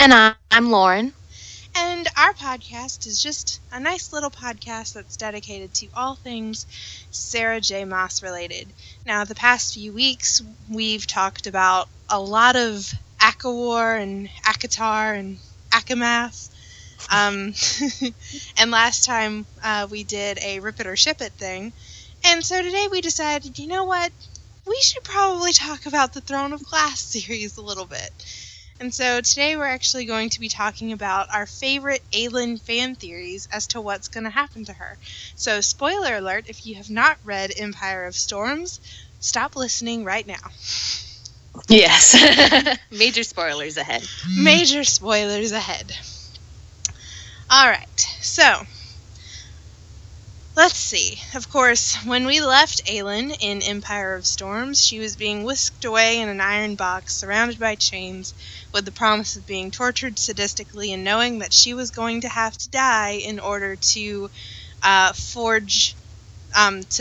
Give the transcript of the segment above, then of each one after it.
And I'm Lauren. And our podcast is just a nice little podcast that's dedicated to all things Sarah J. Maas related. Now, the past few weeks, we've talked about a lot of ACOWAR and ACOTAR and ACOMAF. And last time we did a Rip It or Ship It thing. And so today we decided, you know what? We should probably talk about the Throne of Glass series a little bit. And so today we're actually going to be talking about our favorite Aelin fan theories as to what's going to happen to her. So spoiler alert, if you have not read Empire of Storms, stop listening right now. Yes. Major spoilers ahead. Major spoilers ahead. Alright, so let's see. Of course, when we left Aelin in Empire of Storms, she was being whisked away in an iron box, surrounded by chains, with the promise of being tortured sadistically and knowing that she was going to have to die in order to forge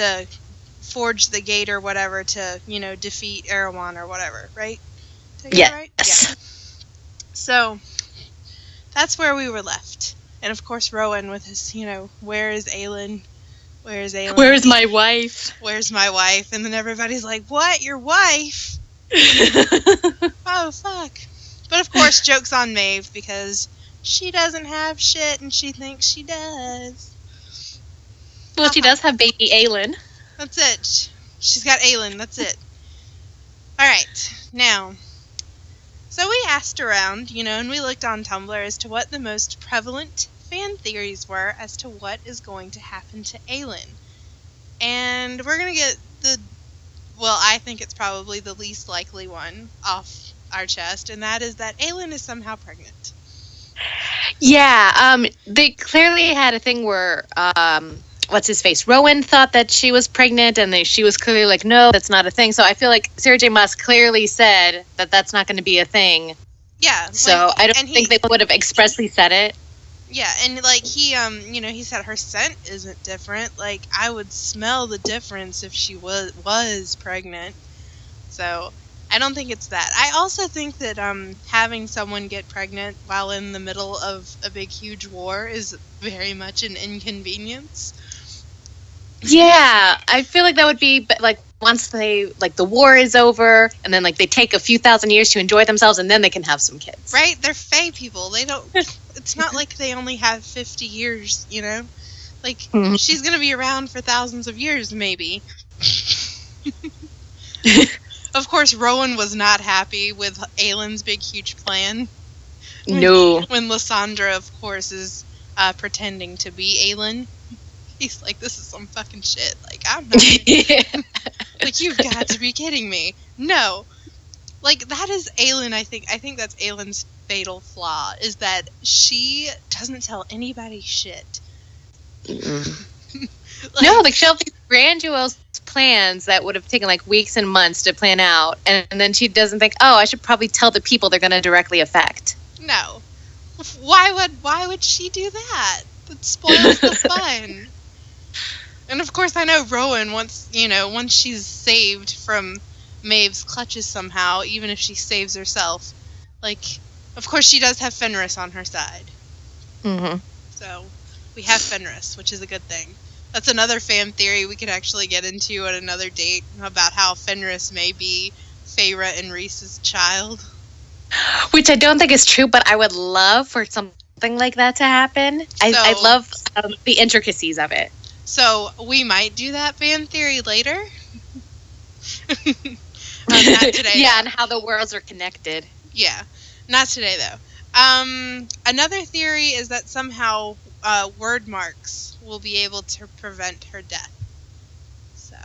the gate or whatever to, defeat Erewhon or whatever, right? Did I get that right? Yeah. So, that's where we were left. And of course, Rowan with his, where is Aelin? Where's Aelin? Where's my wife? Where's my wife? And then everybody's like, what? Your wife? Oh, fuck. But of course, joke's on Maeve because she doesn't have shit and she thinks she does. Well, she does have baby Aelin. That's it. She's got Aelin. That's it. Alright. Now, so we asked around, and we looked on Tumblr as to what the most prevalent fan theories were as to what is going to happen to Aelin. And we're going to get I think it's probably the least likely one off our chest, and that is that Aelin is somehow pregnant. Yeah, they clearly had a thing where, what's his face? Rowan thought that she was pregnant, and she was clearly like, no, that's not a thing. So I feel like Sarah J. Maas clearly said that that's not going to be a thing. Yeah. So I don't think they would have expressly said it. Yeah, and he said her scent isn't different. Like, I would smell the difference if she was pregnant. So I don't think it's that. I also think that having someone get pregnant while in the middle of a big, huge war is very much an inconvenience. Yeah, I feel like that would be, like, once the war is over, and then, they take a few thousand years to enjoy themselves, and then they can have some kids. Right? They're fae people. They don't... It's not like they only have 50 years, Like, she's gonna be around for thousands of years, maybe. Of course, Rowan was not happy with Aelin's big, huge plan. No. When Lysandra, of course, is pretending to be Aelin. He's like, this is some fucking shit. Like, I'm not... Yeah. Like, you've got to be kidding me. No. Like, that is Aelin, I think. I think that's Aelin's fatal flaw, is that she doesn't tell anybody shit. No, she'll have these grandiose plans that would have taken, weeks and months to plan out, and then she doesn't think, oh, I should probably tell the people they're going to directly affect. No. Why would she do that? That spoils the fun. And of course, I know Rowan, once she's saved from Maeve's clutches somehow, even if she saves herself, of course she does have Fenris on her side. Mm-hmm. So, we have Fenris, which is a good thing. That's another fan theory we could actually get into at another date, about how Fenris may be Feyre and Rhys's child. Which I don't think is true, but I would love for something like that to happen. I love the intricacies of it. So, we might do that fan theory later? Not today. Yeah, and how the worlds are connected. Yeah, not today, though. Another theory is that somehow word marks will be able to prevent her death. So.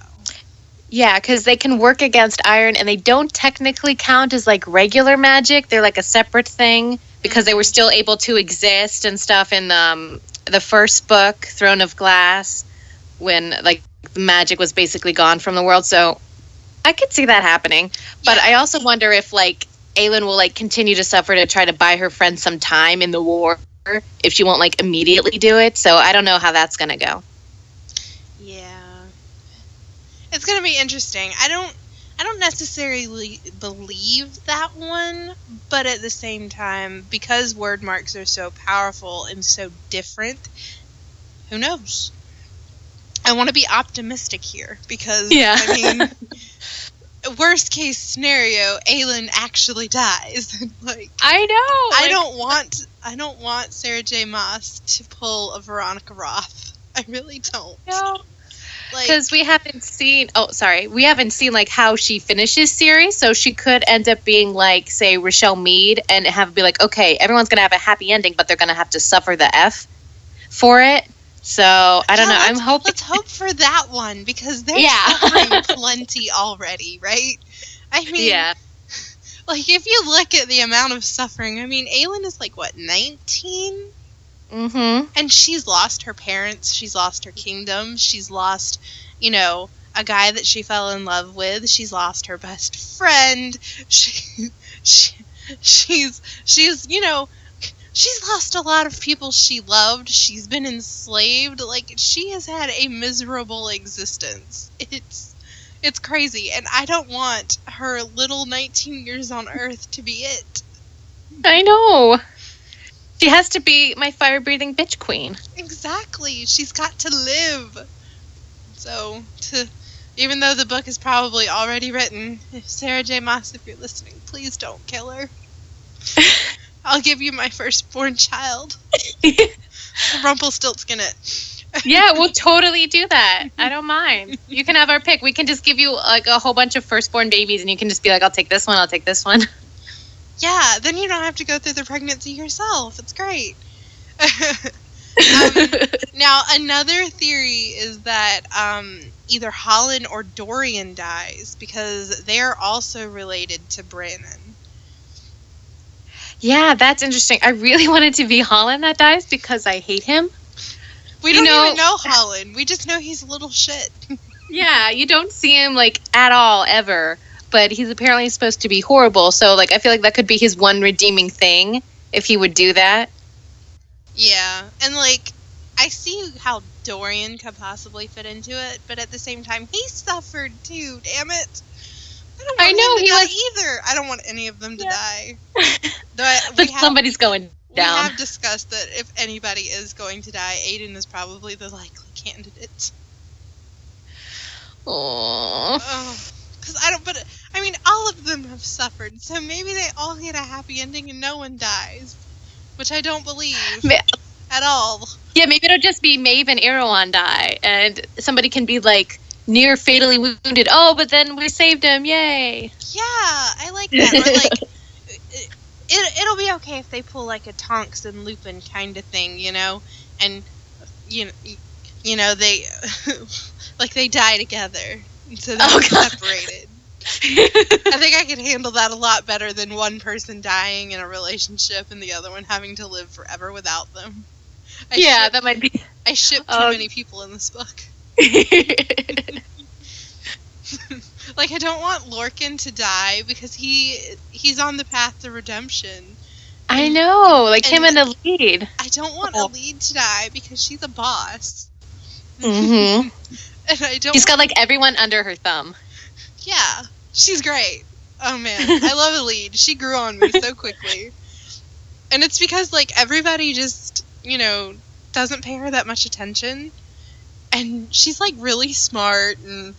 Yeah, because they can work against iron, and they don't technically count as, regular magic. They're, a separate thing, because they were still able to exist and stuff in the first book, Throne of Glass, when, the magic was basically gone from the world. So I could see that happening. But I also wonder if, Aelin will, continue to suffer to try to buy her friend some time in the war, if she won't, immediately do it. So I don't know how that's going to go. Yeah. It's going to be interesting. I don't necessarily believe that one, but at the same time, because word marks are so powerful and so different, who knows? I want to be optimistic here because, Yeah. I mean, worst case scenario, Aelin actually dies. Like, I know. I don't want Sarah J. Maas to pull a Veronica Roth. I really don't. No. Like, Because we haven't seen. Oh, sorry. We haven't seen like how she finishes series, so she could end up being like, say, Rochelle Mead, and have be like, okay, everyone's gonna have a happy ending, but they're gonna have to suffer the F for it. So I don't know. I'm hoping. Let's hope for that one because they're Yeah. suffering plenty already, right? I mean, Yeah. like if you look at the amount of suffering, I mean, Aelin is like what, 19? Mm-hmm. And she's lost her parents, she's lost her kingdom, she's lost, you know, a guy that she fell in love with, she's lost her best friend, she's, you know, she's lost a lot of people she loved, she's been enslaved, like, she has had a miserable existence. It's crazy, and I don't want her little 19 years on Earth to be it. I know. She has to be my fire-breathing bitch queen. Exactly. She's got to live. So, even though the book is probably already written, if Sarah J. Maas, if you're listening, please don't kill her. I'll give you my firstborn child. Rumpelstiltskin it. Yeah, we'll totally do that. I don't mind. You can have our pick. We can just give you like a whole bunch of firstborn babies, and you can just be like, I'll take this one, I'll take this one. Yeah, then you don't have to go through the pregnancy yourself. It's great. Now, another theory is that either Holland or Dorian dies because they're also related to Brannon. Yeah, that's interesting. I really wanted to be Holland that dies because I hate him. We don't even know Holland. We just know he's a little shit. Yeah, you don't see him like at all ever, but he's apparently supposed to be horrible. So like I feel like that could be his one redeeming thing if he would do that. Yeah, and like I see how Dorian could possibly fit into it, but at the same time he suffered too, damn it. I don't want him to die either. I don't want any of them to die. But somebody's going down. We have discussed that if anybody is going to die, Aiden is probably the likely candidate. Aww. Because I mean, all of them have suffered, so maybe they all get a happy ending and no one dies. Which I don't believe at all. Yeah, maybe it'll just be Maeve and Erewhon die, and somebody can be like near fatally wounded. Oh, but then we saved him! Yay! Yeah, I like that. Or like, it'll be okay if they pull like a Tonks and Lupin kind of thing, you know, and you know they like they die together, so they're separated. I think I could handle that a lot better than one person dying in a relationship and the other one having to live forever without them. That might be. I ship too many people in this book. Like, I don't want Lorcan to die because he's on the path to redemption. I know, like him and Elide. I don't want Elide to die because she's a boss. Mm-hmm. And I don't. She's got like everyone under her thumb. Yeah, she's great. Oh man, I love Elide. She grew on me so quickly. And it's because like everybody just, you know, doesn't pay her that much attention. And she's like really smart and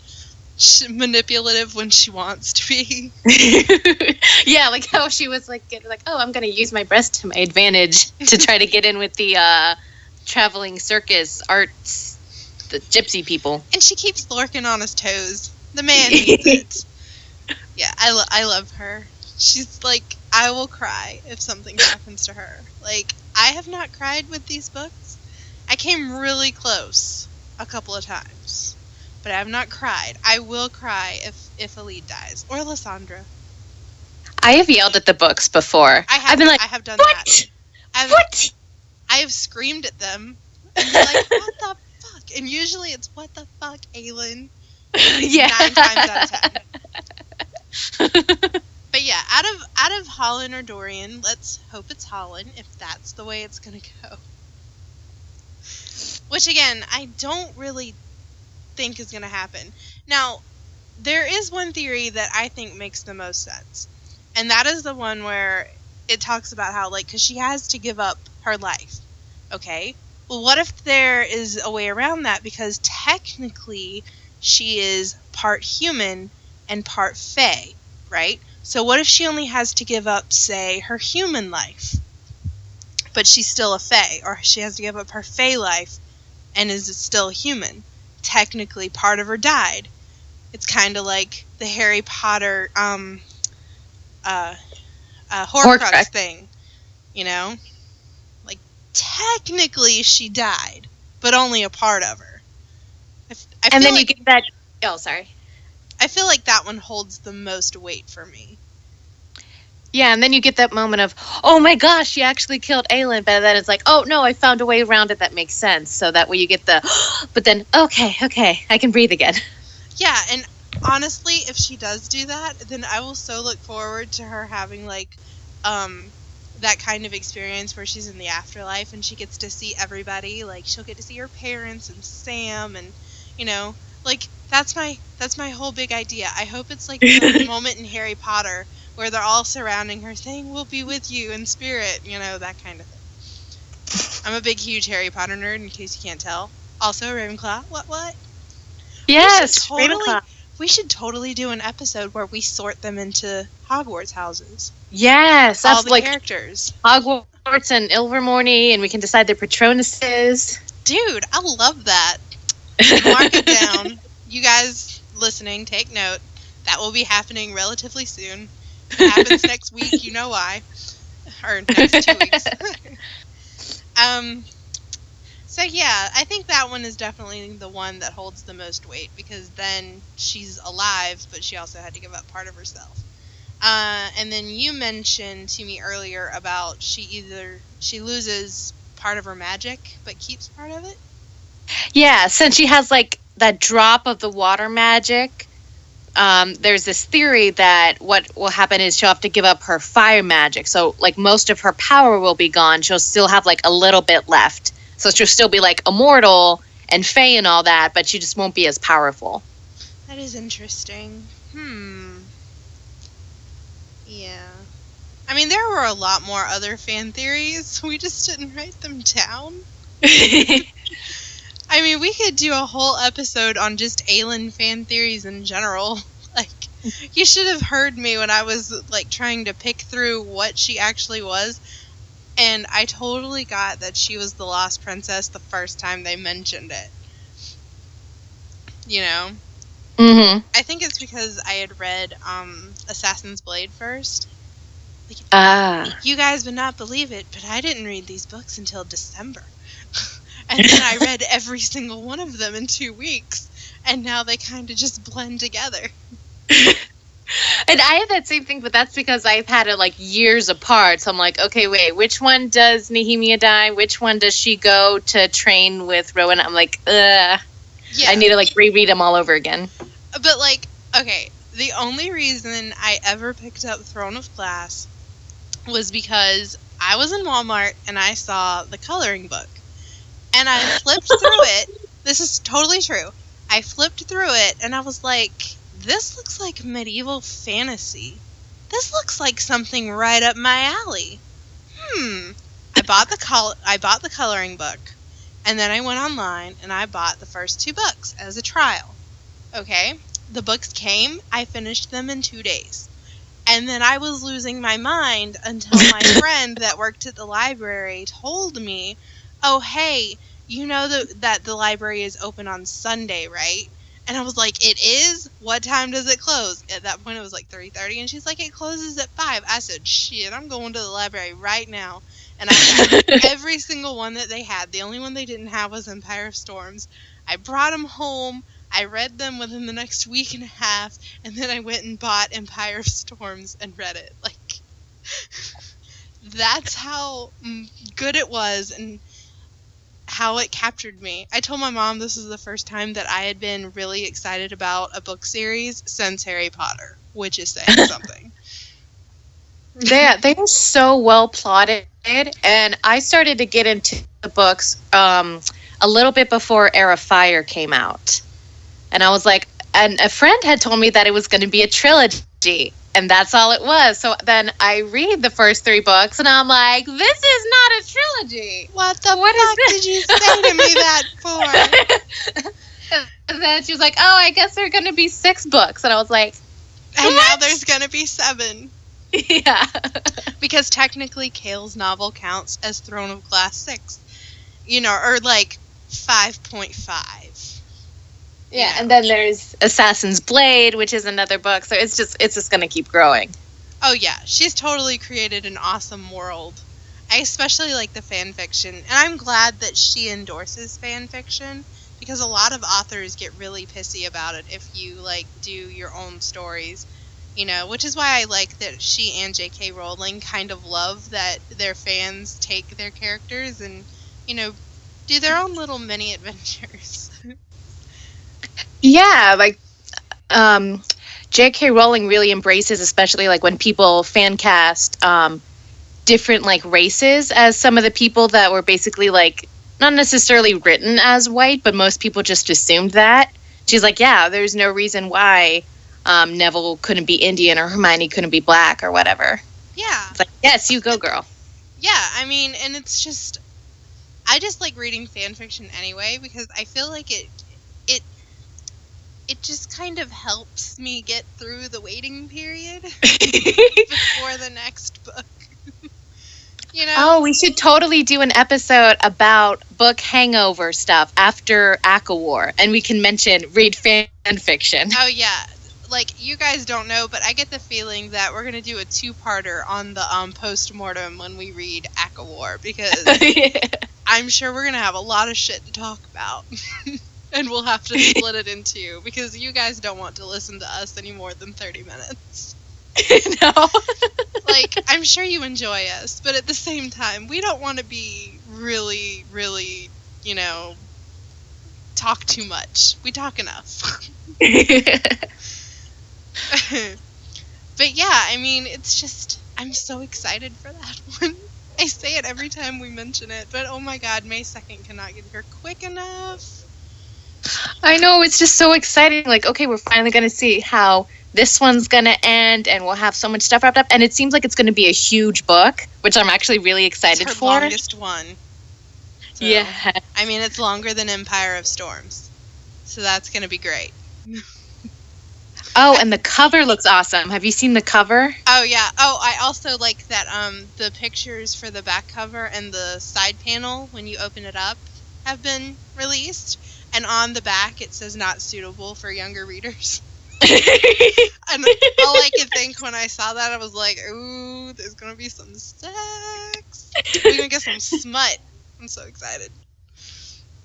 manipulative when she wants to be. Yeah, like how she was like, oh, I'm going to use my breast to my advantage to try to get in with the traveling circus arts, the gypsy people. And she keeps Lorcan on his toes. The man needs it. Yeah, I love her. She's like, I will cry if something happens to her. Like, I have not cried with these books. I came really close a couple of times, but I have not cried. I will cry if Elide dies. Or Lysandra. I have yelled at the books before. I've been like, I have done what? that. What? I have screamed at them. And they're like, what the fuck? And usually it's, what the fuck, Aelin? Yeah. 9 times out of 10. But yeah, out of Holland or Dorian, let's hope it's Holland if that's the way it's gonna go. Which again, I don't really think is gonna happen. Now, there is one theory that I think makes the most sense. And that is the one where it talks about how, like, because she has to give up her life. Okay? Well, what if there is a way around that? Because technically, she is part human and part fae, right? So what if she only has to give up, say, her human life, but she's still a fae? Or she has to give up her fae life and is still human? Technically, part of her died. It's kind of like the Harry Potter uh, Horcrux thing, you know? Like, technically she died, but only a part of her. I And feel then you like, get that. Oh, sorry. I feel like that one holds the most weight for me. Yeah, and then you get that moment of, oh my gosh, she actually killed Aelin, but then it's like, oh no, I found a way around it that makes sense. So that way you get the, but then, okay, I can breathe again. Yeah, and honestly, if she does do that, then I will so look forward to her having, like, that kind of experience where she's in the afterlife and she gets to see everybody. Like, she'll get to see her parents and Sam, and, you know, like, that's my whole big idea. I hope it's like the moment in Harry Potter where they're all surrounding her saying, "We'll be with you in spirit," you know, that kind of thing. I'm a big, huge Harry Potter nerd, in case you can't tell. Also, Ravenclaw. What? Yes, Totally, Ravenclaw. we should totally do an episode where we sort them into Hogwarts houses. Yes, All that's the like characters. Hogwarts and Ilvermorny, and we can decide their Patronuses. Dude, I love that. Mark it down. You guys listening, take note. That will be happening relatively soon. If it happens next week, you know why. Or next 2 weeks. So yeah, I think that one is definitely the one that holds the most weight, because then she's alive, but she also had to give up part of herself. And then you mentioned to me earlier about she loses part of her magic, but keeps part of it. Yeah, since she has like that drop of the water magic, there's this theory that what will happen is she'll have to give up her fire magic. So like most of her power will be gone. She'll still have like a little bit left. So she'll still be like immortal and fae and all that, but she just won't be as powerful. That is interesting. Yeah. I mean, there were a lot more other fan theories. We just didn't write them down. I mean, we could do a whole episode on just Aelin fan theories in general. Like, you should have heard me when I was, like, trying to pick through what she actually was. And I totally got that she was the Lost Princess the first time they mentioned it. You know? Mm-hmm. I think it's because I had read Assassin's Blade first. You guys would not believe it, but I didn't read these books until December. And then I read every single one of them in 2 weeks. And now they kind of just blend together. And I have that same thing, but that's because I've had it like years apart. So I'm like, okay, wait, which one does Nehemia die? Which one does she go to train with Rowan? I'm like, ugh. Yeah. I need to like reread them all over again. But like, okay, the only reason I ever picked up Throne of Glass was because I was in Walmart and I saw the coloring book. And I flipped through it. This is totally true. I flipped through it and I was like, this looks like medieval fantasy. This looks like something right up my alley. I bought the coloring book, and then I went online and I bought the first 2 books as a trial. Okay? The books came, I finished them in 2 days. And then I was losing my mind until my friend that worked at the library told me, "Oh, hey, you know that the library is open on Sunday, right?" And I was like, "It is? What time does it close?" At that point, it was like 3:30, and she's like, "It closes at 5." I said, "Shit, I'm going to the library right now." And I got every single one that they had. The only one they didn't have was Empire of Storms. I brought them home. I read them within the next week and a half, and then I went and bought Empire of Storms and read it. Like, that's how good it was, and how it captured me. I told my mom this is the first time that I had been really excited about a book series since Harry Potter, which is saying something. They are so well plotted, and I started to get into the books a little bit before Heir of Fire came out. And I was like, and a friend had told me that it was going to be a trilogy, and that's all it was. So then I read the first 3 books, and I'm like, this is not a trilogy. What the fuck did you say to me that for? And then she was like, oh, I guess there are going to be 6 books. And I was like, and what? now there's going to be 7. Yeah. Because technically Kale's novel counts as Throne of Glass 6. You know, or like 5.5. Yeah, and then there's Assassin's Blade, which is another book. So it's just going to keep growing. Oh yeah, she's totally created an awesome world. I especially like the fan fiction, and I'm glad that she endorses fan fiction, because a lot of authors get really pissy about it if you like do your own stories, you know, which is why I like that she and J.K. Rowling kind of love that their fans take their characters and, you know, do their own little mini adventures. Yeah, like J.K. Rowling really embraces, especially like when people fan cast different like races as some of the people that were basically like not necessarily written as white, but most people just assumed that. She's like, yeah, there's no reason why Neville couldn't be Indian or Hermione couldn't be black or whatever. Yeah. It's like, yes, you go, girl. Yeah, I mean, and it's just, I just like reading fan fiction anyway, because I feel like it just kind of helps me get through the waiting period before the next book. You know? Oh, we should totally do an episode about book hangover stuff after ACOWAR, and we can read fan fiction. Oh, yeah. Like, you guys don't know, but I get the feeling that we're going to do a 2-parter on the post-mortem when we read ACOWAR, because Yeah. I'm sure we're going to have a lot of shit to talk about. And we'll have to split it in 2, because you guys don't want to listen to us any more than 30 minutes. No. Like, I'm sure you enjoy us, but at the same time, we don't want to be really, really, you know, talk too much. We talk enough. But yeah, I mean, it's just, I'm so excited for that one. I say it every time we mention it, but oh my god, May 2nd cannot get here quick enough. I know, it's just so exciting. Like, okay, we're finally going to see how this one's going to end, and we'll have so much stuff wrapped up. And it seems like it's going to be a huge book, which I'm actually really excited it's her for. Longest one. So, yeah. I mean, it's longer than Empire of Storms. So that's going to be great. Oh, and the cover looks awesome. Have you seen the cover? Oh, yeah. Oh, I also like that the pictures for the back cover and the side panel, when you open it up, have been released. And on the back, it says not suitable for younger readers. And all I could think when I saw that, I was like, ooh, there's going to be some sex. We're going to get some smut. I'm so excited.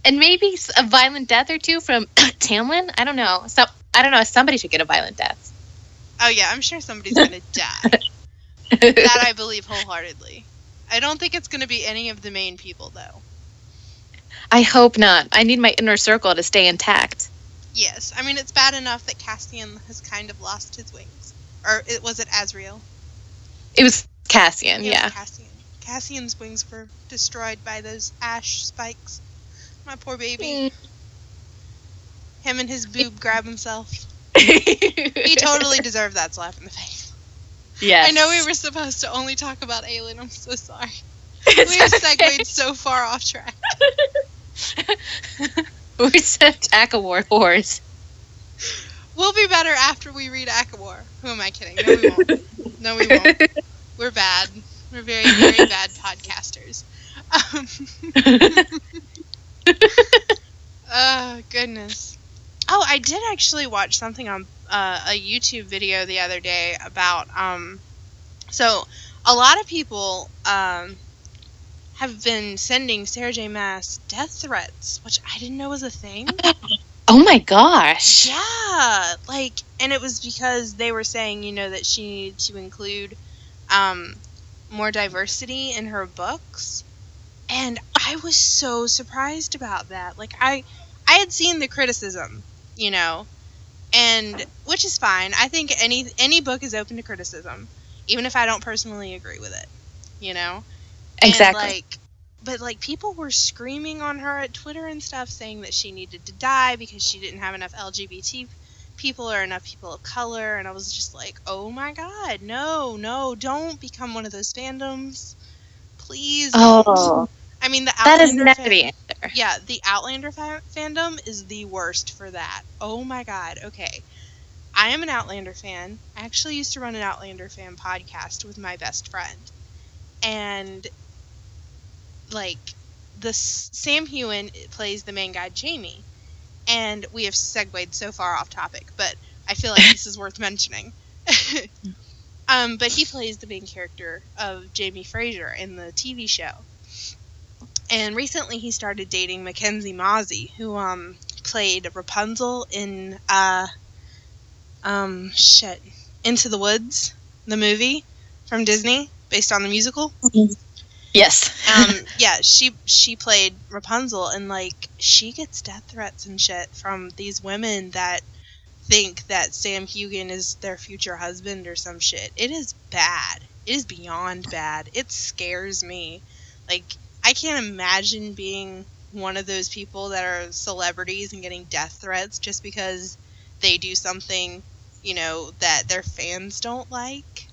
And maybe a violent death or two from Tamlin? I don't know. Somebody should get a violent death. Oh, yeah, I'm sure somebody's going to die. That I believe wholeheartedly. I don't think it's going to be any of the main people, though. I hope not. I need my inner circle to stay intact. Yes. I mean, it's bad enough that Cassian has kind of lost his wings. Or was it Azriel? It was Cassian, It yeah. was Cassian. Cassian's wings were destroyed by those ash spikes. My poor baby. Him and his boob grab himself. He totally deserved that slap in the face. Yes. I know we were supposed to only talk about Aelin. I'm so sorry. We have segued so far off track. We're such ACOWAR whores. We'll be better after we read ACOWAR. Who am I kidding? No, we won't. No, we won't. We're bad. We're very, very bad podcasters. Oh, goodness. Oh, I did actually watch something on a YouTube video the other day about, so a lot of people have been sending Sarah J. Maas death threats, which I didn't know was a thing. Oh my gosh. Yeah, like, and it was because they were saying, you know, that she needed to include more diversity in her books, and I was so surprised about that. Like, I had seen the criticism, you know, and which is fine. I think any book is open to criticism, even if I don't personally agree with it, you know. Exactly. And but people were screaming on her at Twitter and stuff, saying that she needed to die because she didn't have enough LGBT people or enough people of color, and I was just like, oh my god, no, don't become one of those fandoms. Please don't. Oh, I mean, the that is Outlander never the answer. yeah, the Outlander fandom is the worst for that. Oh my god, okay. I am an Outlander fan. I actually used to run an Outlander fan podcast with my best friend. And, like, Sam Heughan plays the main guy, Jamie. And we have segued so far off topic, but I feel like this is worth mentioning. But he plays the main character of Jamie Fraser in the TV show. And recently he started dating Mackenzie Mozzie, who played Rapunzel in Into the Woods, the movie from Disney, based on the musical. Yes. Yeah, she played Rapunzel, and like she gets death threats and shit from these women that think that Sam Heughan is their future husband or some shit. It is bad. It is beyond bad. It scares me. Like, I can't imagine being one of those people that are celebrities and getting death threats just because they do something, you know, that their fans don't like.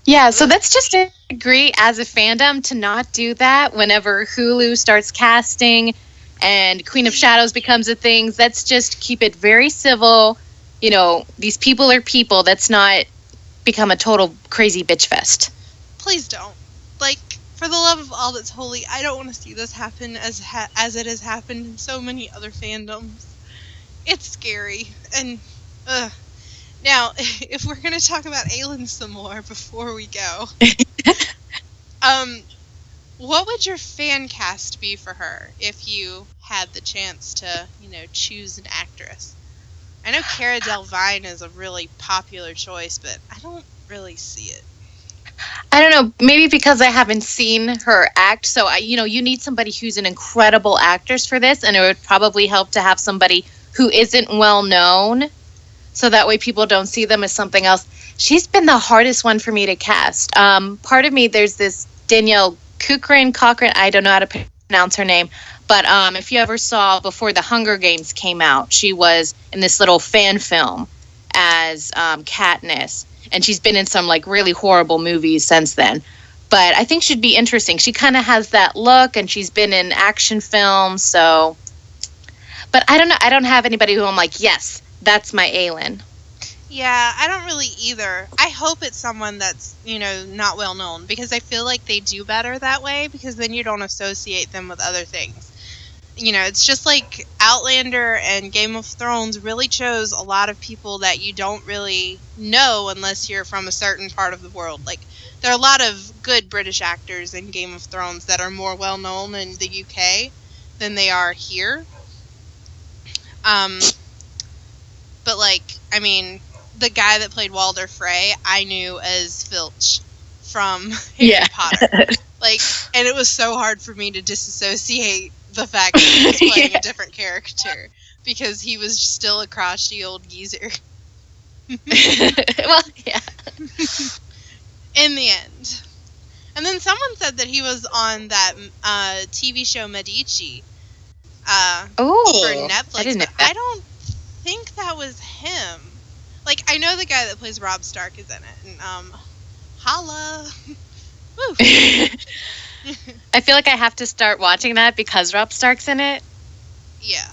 Yeah, so that's just agree as a fandom to not do that whenever Hulu starts casting and Queen of Shadows becomes a thing. Let's just keep it very civil. You know, these people are people. That's not become a total crazy bitch fest. Please don't. Like, for the love of all that's holy, I don't want to see this happen as it has happened in so many other fandoms. It's scary. And, now, if we're going to talk about Aelin some more before we go, what would your fan cast be for her if you had the chance to, you know, choose an actress? I know Cara Delevingne is a really popular choice, but I don't really see it. I don't know, maybe because I haven't seen her act. So, you need somebody who's an incredible actress for this, and it would probably help to have somebody who isn't well known, so that way people don't see them as something else. She's been the hardest one for me to cast. Part of me, there's this Danielle Cochran, I don't know how to pronounce her name, but if you ever saw before the Hunger Games came out, she was in this little fan film as Katniss, and she's been in some like really horrible movies since then. But I think she'd be interesting. She kind of has that look, and she's been in action films, so. But I don't know. I don't have anybody who I'm like, yes, that's my Aelin. Yeah, I don't really either. I hope it's someone that's, you know, not well known, because I feel like they do better that way, because then you don't associate them with other things. You know, it's just like Outlander and Game of Thrones really chose a lot of people that you don't really know unless you're from a certain part of the world. Like, there are a lot of good British actors in Game of Thrones that are more well known in the UK than they are here. But like, I mean, the guy that played Walder Frey, I knew as Filch from Harry Potter. Like, and it was so hard for me to disassociate the fact that he was playing a different character, because he was still a crotchety old geezer. Well, yeah. In the end. And then someone said that he was on that TV show Medici for Netflix, but I don't think that was him. Like, I know the guy that plays Robb Stark is in it, and holla. Woo. I feel like I have to start watching that because Robb Stark's in it. Yeah.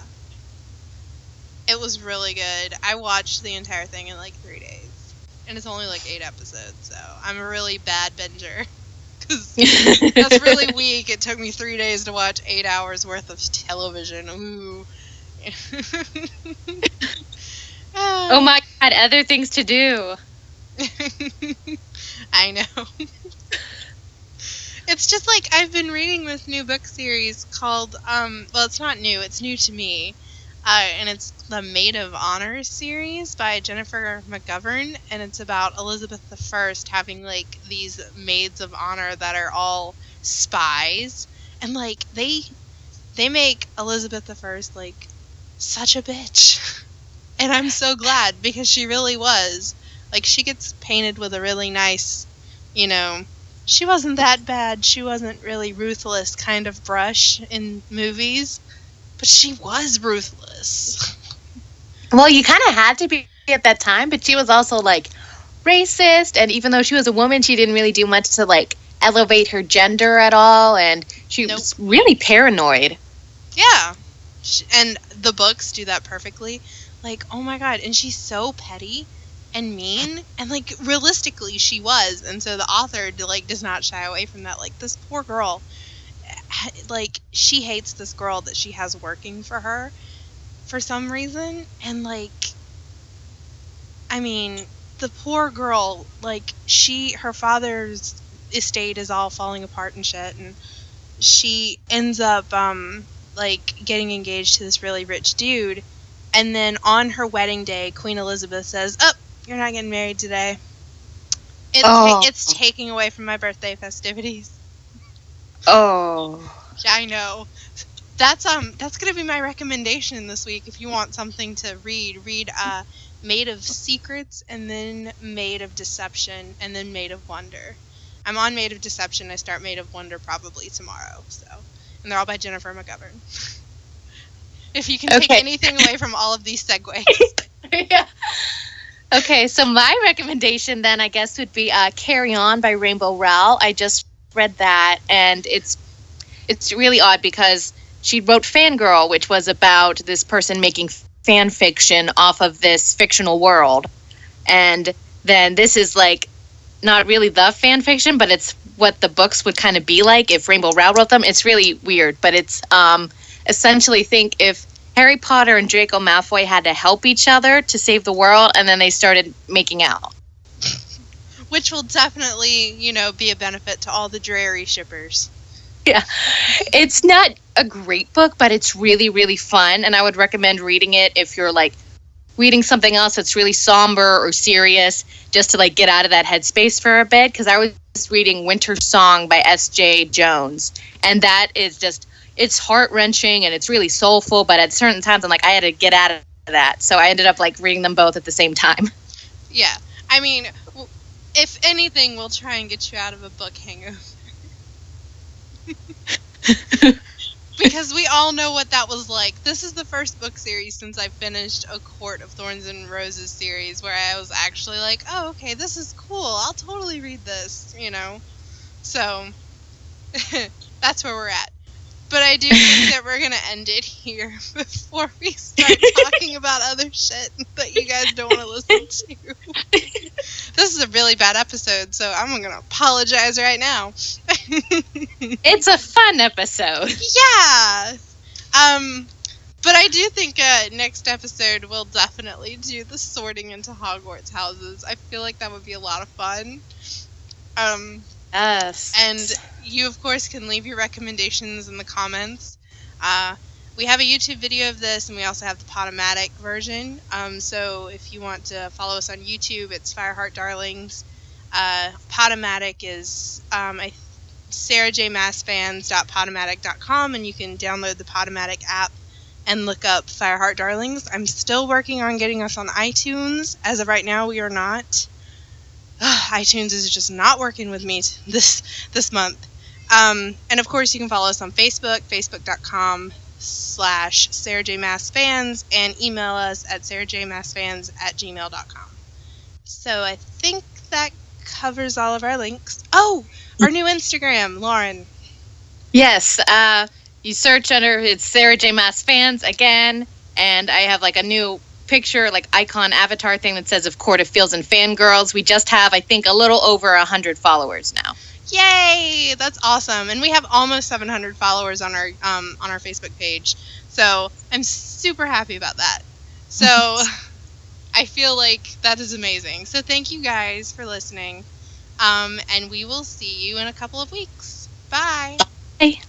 It was really good. I watched the entire thing in like 3 days. And it's only like 8 episodes, so I'm a really bad binger. Because that's really weak. It took me 3 days to watch 8 hours worth of television. Ooh. Oh my god, other things to do. I know. It's just like, I've been reading this new book series called, well, it's not new, it's new to me, and it's the Maid of Honor series by Jennifer McGovern, and it's about Elizabeth I having, like, these maids of honor that are all spies, and, like, they make Elizabeth I, like, such a bitch. And I'm so glad, because she really was. Like, she gets painted with a really nice, you know, she wasn't that bad, she wasn't really ruthless kind of brush in movies, but she was ruthless. Well, you kind of had to be at that time, but she was also like racist, and even though she was a woman, she didn't really do much to like elevate her gender at all, and she Nope. was really paranoid. Yeah. And the books do that perfectly. Like, oh my god, and she's so petty and mean, and like realistically she was, and so the author like does not shy away from that. Like, this poor girl, like, she hates this girl that she has working for her for some reason, and like, I mean, the poor girl, like, her father's estate is all falling apart and shit, and she ends up like getting engaged to this really rich dude, and then on her wedding day, Queen Elizabeth says, "Oh, you're not getting married today. It's taking away from my birthday festivities." Oh. Yeah, I know. That's gonna be my recommendation this week. If you want something to read Maid of Secrets, and then Maid of Deception, and then Maid of Wonder. I'm on Maid of Deception. I start Maid of Wonder probably tomorrow. So, and they're all by Jennifer McGovern. If you can take anything away from all of these segues. Yeah. Okay, so my recommendation then, I guess, would be Carry On by Rainbow Rowell. I just read that, and it's really odd because she wrote Fangirl, which was about this person making fan fiction off of this fictional world. And then this is like not really the fan fiction, but it's what the books would kind of be like if Rainbow Rowell wrote them. It's really weird, but it's essentially, think if Harry Potter and Draco Malfoy had to help each other to save the world, and then they started making out. Which will definitely, be a benefit to all the Drarry shippers. Yeah. It's not a great book, but it's really, really fun, and I would recommend reading it if you're, like, reading something else that's really somber or serious, just to, like, get out of that headspace for a bit, because I was reading Winter Song by S.J. Jones, and that is just, it's heart-wrenching, and it's really soulful, but at certain times, I'm like, I had to get out of that, so I ended up, like, reading them both at the same time. Yeah. I mean, if anything, we'll try and get you out of a book hangover. Because we all know what that was like. This is the first book series since I finished a Court of Thorns and Roses series where I was actually like, oh, okay, this is cool. I'll totally read this, So, that's where we're at. But I do think that we're going to end it here before we start talking about other shit that you guys don't want to listen to. This is a really bad episode, so I'm going to apologize right now. It's a fun episode. Yeah. But I do think next episode we'll definitely do the sorting into Hogwarts houses. I feel like that would be a lot of fun. Yes. And you, of course, can leave your recommendations in the comments. We have a YouTube video of this, and we also have the Podomatic version. So if you want to follow us on YouTube, it's Fireheart Darlings. Podomatic is sarahjmassfans.podomatic.com, and you can download the Podomatic app and look up Fireheart Darlings. I'm still working on getting us on iTunes. As of right now, we are not. iTunes is just not working with me this month. And of course, you can follow us on Facebook, facebook.com/SarahJMassFans, and email us at sarahjmassfans@gmail.com. So I think that covers all of our links. Oh, our new Instagram, Lauren. Yes, you search under, it's Sarah J. Mass Fans again, and I have like a new picture, like icon avatar thing that says of Court of Fields and Fangirls. We just have, I think, a little over 100 followers now. Yay! That's awesome. And we have almost 700 followers on our Facebook page. So I'm super happy about that. So I feel like that is amazing. So thank you guys for listening. And we will see you in a couple of weeks. Bye. Bye.